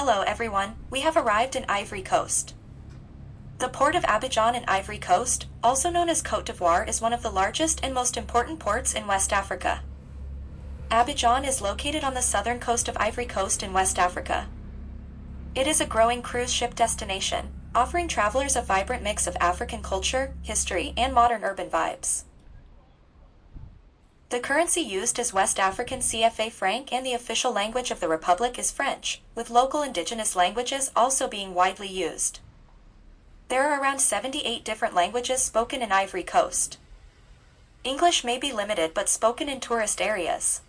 Hello everyone, we have arrived in Ivory Coast. The port of Abidjan in Ivory Coast, also known as Côte d'Ivoire, is one of the largest and most important ports in West Africa. Abidjan is located on the southern coast of Ivory Coast in West Africa. It is a growing cruise ship destination, offering travelers a vibrant mix of African culture, history, and modern urban vibes. The currency used is West African CFA franc, and the official language of the Republic is French, with local indigenous languages also being widely used. There are around 78 different languages spoken in Ivory Coast. English may be limited but spoken in tourist areas.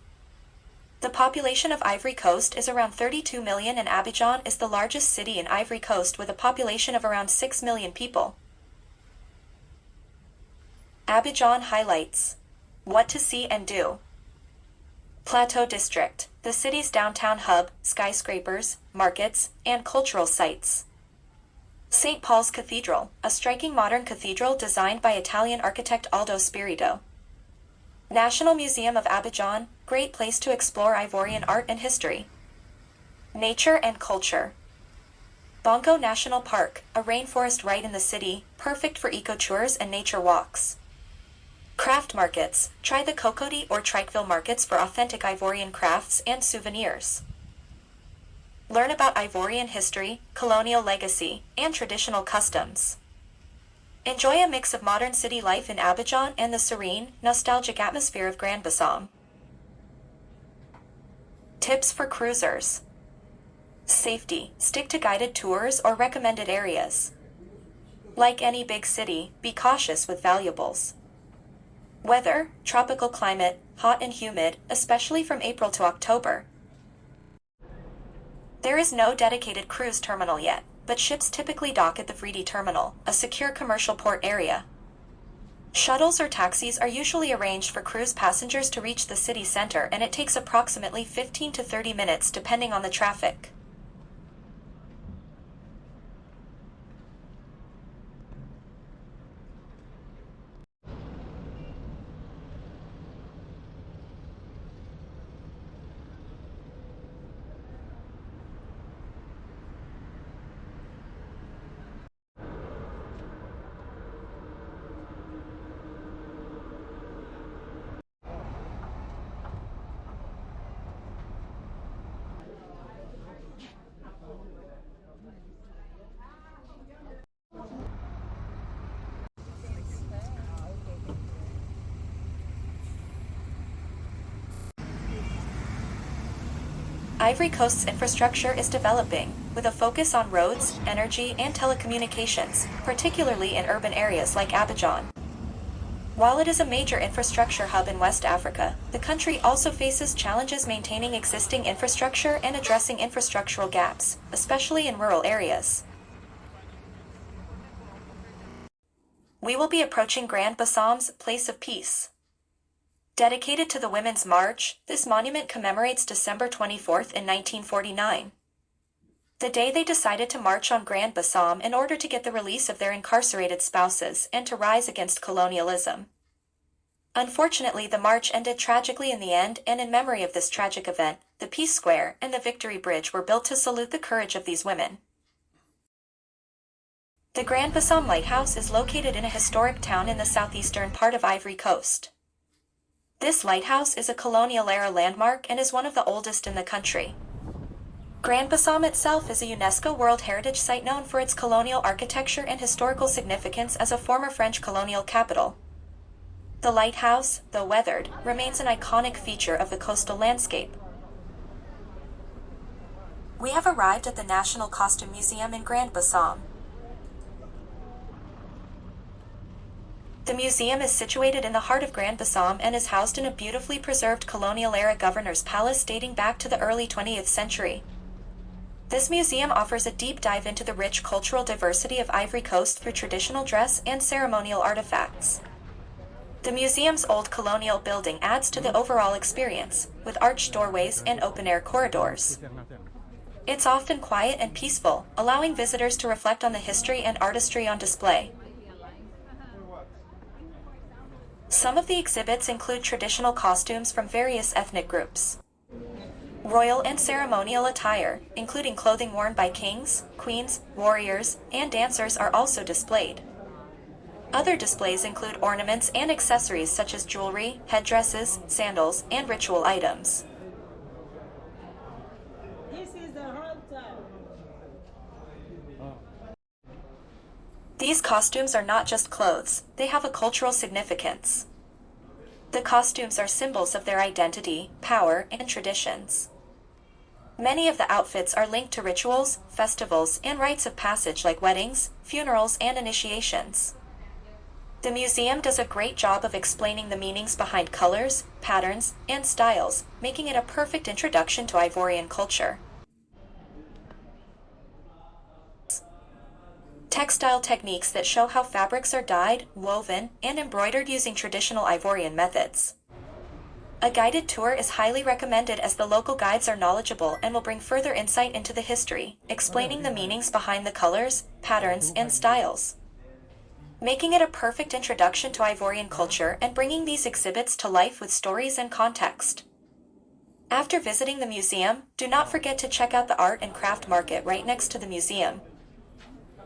The population of Ivory Coast is around 32 million, and Abidjan is the largest city in Ivory Coast with a population of around 6 million people. Abidjan highlights. What to see and do. Plateau District, the city's downtown hub, skyscrapers, markets, and cultural sites. St. Paul's Cathedral, a striking modern cathedral designed by Italian architect Aldo Spirito. National Museum of Abidjan, great place to explore Ivorian art and history. Nature and culture. Bongo National Park, a rainforest right in the city, perfect for eco-tours and nature walks. Craft markets, try the Cocody or Trikeville markets for authentic Ivorian crafts and souvenirs. Learn about Ivorian history, colonial legacy, and traditional customs. Enjoy a mix of modern city life in Abidjan and the serene, nostalgic atmosphere of Grand-Bassam. Tips for cruisers. Safety, stick to guided tours or recommended areas. Like any big city, be cautious with valuables. Weather, tropical climate, hot and humid, especially from April to October. There is no dedicated cruise terminal yet, but ships typically dock at the Ivory terminal, a secure commercial port area. Shuttles or taxis are usually arranged for cruise passengers to reach the city center, and it takes approximately 15 to 30 minutes depending on the traffic. Ivory Coast's infrastructure is developing, with a focus on roads, energy, and telecommunications, particularly in urban areas like Abidjan. While it is a major infrastructure hub in West Africa, the country also faces challenges maintaining existing infrastructure and addressing infrastructural gaps, especially in rural areas. We will be approaching Grand-Bassam's Place of Peace. Dedicated to the Women's March, this monument commemorates December 24th in 1949. The day they decided to march on Grand-Bassam in order to get the release of their incarcerated spouses and to rise against colonialism. Unfortunately, the march ended tragically in the end, and in memory of this tragic event, the Peace Square and the Victory Bridge were built to salute the courage of these women. The Grand-Bassam Lighthouse is located in a historic town in the southeastern part of Ivory Coast. This lighthouse is a colonial-era landmark and is one of the oldest in the country. Grand-Bassam itself is a UNESCO World Heritage Site known for its colonial architecture and historical significance as a former French colonial capital. The lighthouse, though weathered, remains an iconic feature of the coastal landscape. We have arrived at the National Costume Museum in Grand-Bassam. The museum is situated in the heart of Grand-Bassam and is housed in a beautifully preserved colonial-era governor's palace dating back to the early 20th century. This museum offers a deep dive into the rich cultural diversity of Ivory Coast through traditional dress and ceremonial artifacts. The museum's old colonial building adds to the overall experience, with arched doorways and open-air corridors. It's often quiet and peaceful, allowing visitors to reflect on the history and artistry on display. Some of the exhibits include traditional costumes from various ethnic groups. Royal and ceremonial attire, including clothing worn by kings, queens, warriors, and dancers are also displayed. Other displays include ornaments and accessories such as jewelry, headdresses, sandals, and ritual items. This is the hometown. These costumes are not just clothes, they have a cultural significance. The costumes are symbols of their identity, power, and traditions. Many of the outfits are linked to rituals, festivals, and rites of passage like weddings, funerals, and initiations. The museum does a great job of explaining the meanings behind colors, patterns, and styles, making it a perfect introduction to Ivorian culture. Textile techniques that show how fabrics are dyed, woven, and embroidered using traditional Ivorian methods. A guided tour is highly recommended as the local guides are knowledgeable and will bring further insight into the history, explaining the meanings behind the colors, patterns, and styles. Making it a perfect introduction to Ivorian culture and bringing these exhibits to life with stories and context. After visiting the museum, do not forget to check out the art and craft market right next to the museum.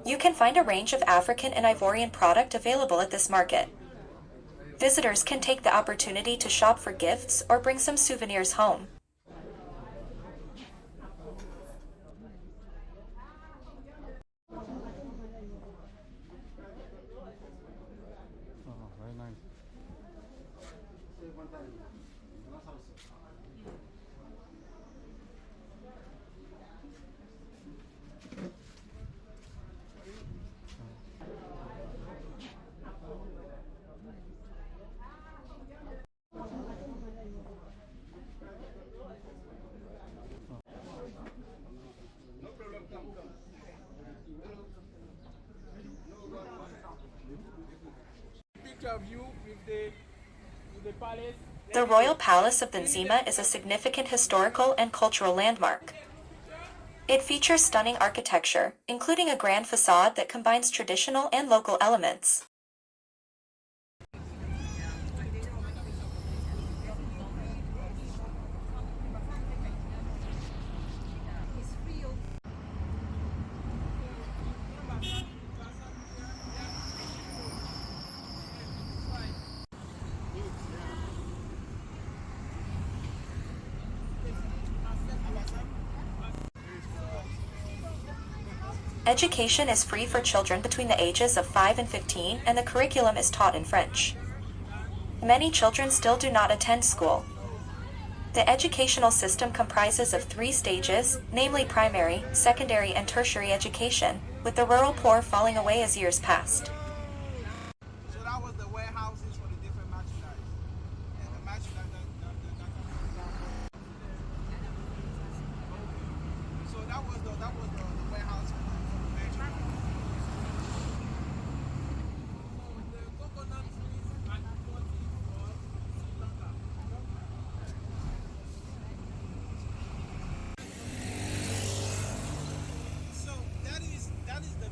You can find a range of African and Ivorian product available at this market. Visitors can take the opportunity to shop for gifts or bring some souvenirs home. Very nice. The Royal Palace of Benzema is a significant historical and cultural landmark. It features stunning architecture, including a grand facade that combines traditional and local elements. Education is free for children between the ages of 5 and 15, and the curriculum is taught in French. Many children still do not attend school. The educational system comprises of 3 stages, namely primary, secondary, and tertiary education, with the rural poor falling away as years passed. So that was the warehouses for the different merchandise. And the merchandise so that was the warehouse for the merchandise. The coconut trees and 40 for Sri Lanka. So that is the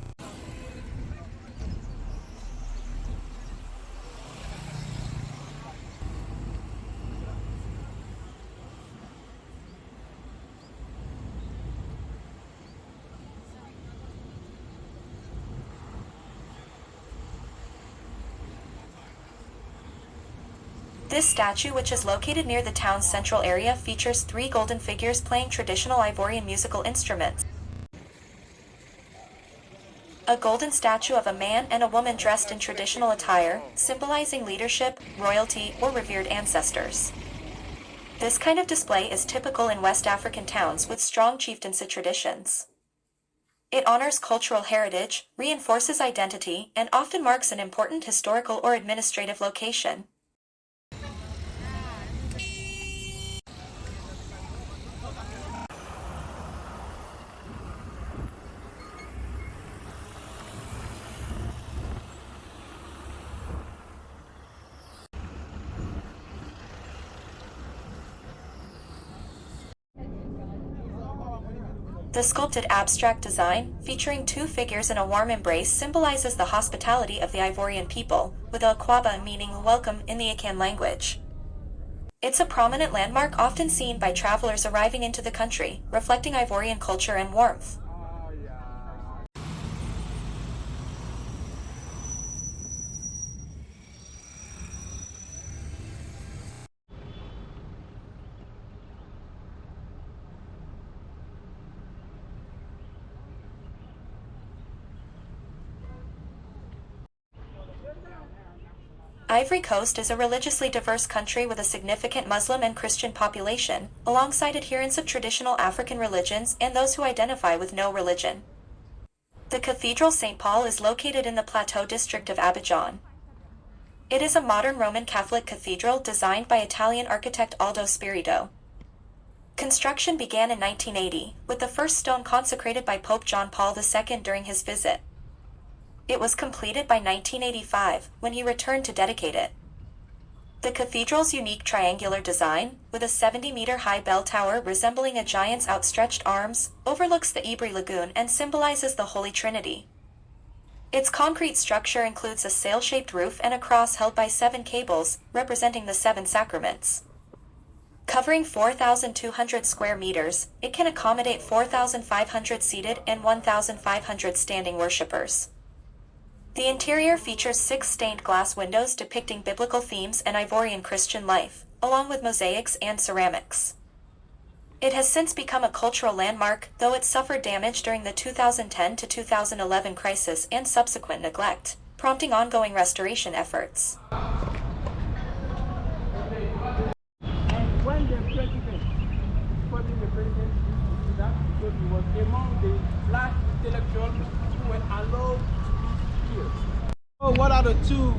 This statue, which is located near the town's central area, features 3 golden figures playing traditional Ivorian musical instruments. A golden statue of a man and a woman dressed in traditional attire, symbolizing leadership, royalty, or revered ancestors. This kind of display is typical in West African towns with strong chieftaincy traditions. It honors cultural heritage, reinforces identity, and often marks an important historical or administrative location. The sculpted abstract design, featuring 2 figures in a warm embrace, symbolizes the hospitality of the Ivorian people, with El Kwaba meaning welcome in the Akan language. It's a prominent landmark often seen by travelers arriving into the country, reflecting Ivorian culture and warmth. Ivory Coast is a religiously diverse country with a significant Muslim and Christian population, alongside adherents of traditional African religions and those who identify with no religion. The Cathedral St. Paul is located in the Plateau district of Abidjan. It is a modern Roman Catholic cathedral designed by Italian architect Aldo Spirito. Construction began in 1980, with the first stone consecrated by Pope John Paul II during his visit. It was completed by 1985, when he returned to dedicate it. The cathedral's unique triangular design, with a 70-meter-high bell tower resembling a giant's outstretched arms, overlooks the Ivory lagoon and symbolizes the Holy Trinity. Its concrete structure includes a sail-shaped roof and a cross held by 7 cables, representing the 7 sacraments. Covering 4,200 square meters, it can accommodate 4,500 seated and 1,500 standing worshippers. The interior features 6 stained glass windows depicting biblical themes and Ivorian Christian life, along with mosaics and ceramics. It has since become a cultural landmark, though it suffered damage during the 2010 to 2011 crisis and subsequent neglect, prompting ongoing restoration efforts. And when the president, supporting the president to that, because he was among the last intellectuals who were allowed here. Oh, what are the 2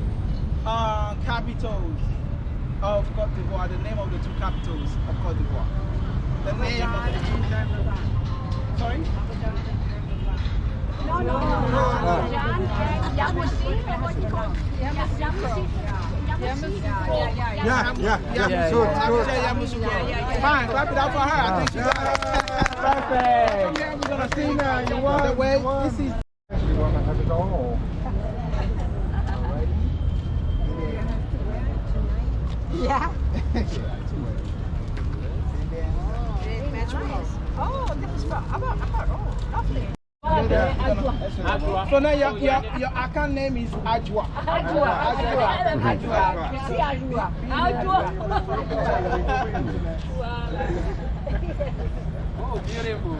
capitals of Côte d'Ivoire? The name of the 2 capitals of Côte d'Ivoire. The name of the 2. Sorry? No. Yeah. Fine, clap it out for her. I think she got it. Perfect. We're gonna sing you want the way. This is. You want to have it all? Or? Yeah. Oh, this is about lovely. So now your account name is Ajwa. Oh, beautiful.